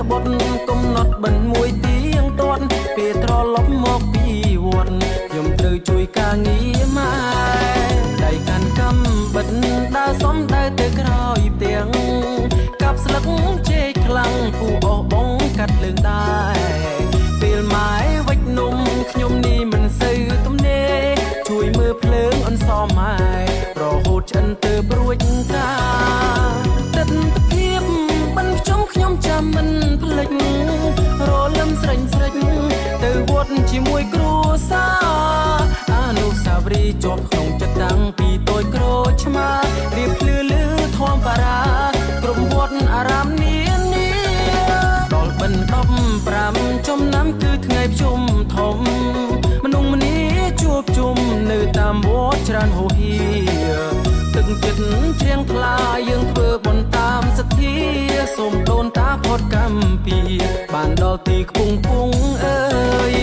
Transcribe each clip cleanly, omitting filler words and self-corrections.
បុតកុំណត់បិណ្ឌមួយទៀងទាត់ពេលត្រឡប់មកពីវត្តខ្ញុំត្រូវជួយការងារម៉ែដៃកាន់កំបិតដើរសំដៅទៅក្រោយផ្ទាំងកាប់ស្លឹកចេកខ្លាំងពូអស់បងកាត់លើងដែរពេលម៉ែវិចនំខ្ញុំនេះមិនសូវទំនេរជួយមើលភ្លើងអនសមម៉ែរហូតឆ្អិនទៅព្រួចកាទិដ្ឋភាពបិណ្ឌខ្ជុំខ្ញុំចាំមិនភ្លេចរលឹមស្រេញស្រេចទៅវត្តជាមួយគ្រួសារអនុស្សាវរីយ៍ជាប់ក្នុងចិត្តតាំងពីតូចក្រូចឆ្មារៀបភ្លឺលឺធម្មបារាក្រុមវត្តអារាមនានាដល់បិណ្ឌ15ចំណាំគឺថ្ងៃភ្ជុំធំមនុស្សម្នាជួបជុំនៅតាមវត្តច្រើនហូហៀទឹកចិត្តជ្រៀងថ្លាយើងធ្វើបុណ្យតាមសទ្ធាសូមដូនតាផុតកម្មពីបានដល់ទីខ្ពង់ពងអើយ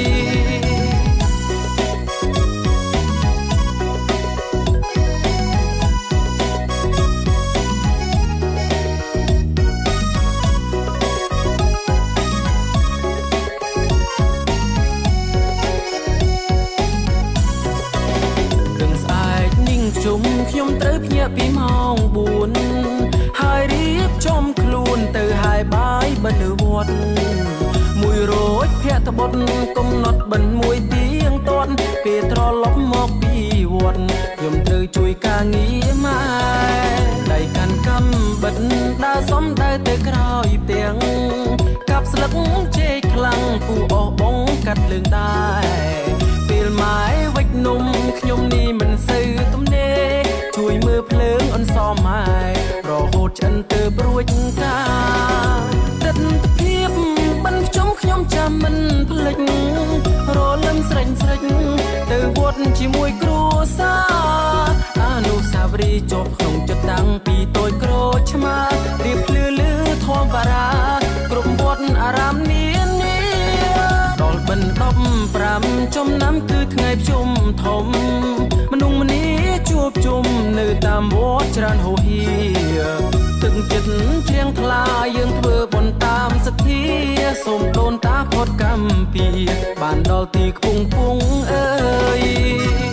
ខ្ញុំត្រូវភ្ញាក់ពីម៉ោង4ហើយរៀបចំខ្លួនទៅហាយបាយបិណ្ឌវត្តមួយរោចភក្ត្របុត្រកំណត់បិណ្ឌមួយទៀងទាត់ពេលត្រឡប់មកពីវត្តខ្ញុំត្រូវជួយការងារម៉ែដៃកាន់កំបិតដើរសំដៅទៅក្រោយផ្ទាំងកាប់ស្លឹកចេកខ្លាំងពូអស់បងកាត់លើងដែរពេលម៉ែវិចនំខ្ញុំនេះមិនសូវទំនេរជួយមើលភ្លើងអនសមម៉ែរហូតឆ្អិនទៅព្រួចកាទិដ្ឋភាពបិណ្ឌខ្ជុំខ្ញុំចាំមិនភ្លេចរលឹមស្រេញស្រេចទៅវត្តជាមួយគ្រួសារអនុស្សាវរីយ៍ជាប់ក្នុងចិត្តតាំងពីតូចក្រូចឆ្មារៀបភ្លឺលឺធម្មបារាក្រុមវត្តអារាមនានាដល់បិណ្ឌ15ចំណាំគឺថ្ងៃភ្ជុំធំមនុស្សម្នាជួបជុំនៅតាមវត្តច្រើនហូហៀទឹកចិត្តជ្រៀងថ្លាយើងធ្វើបុណ្យតាមសទ្ធាសូមដូនតាផុតកម្មពីបានដល់ទីខ្ពង់ពងអើយ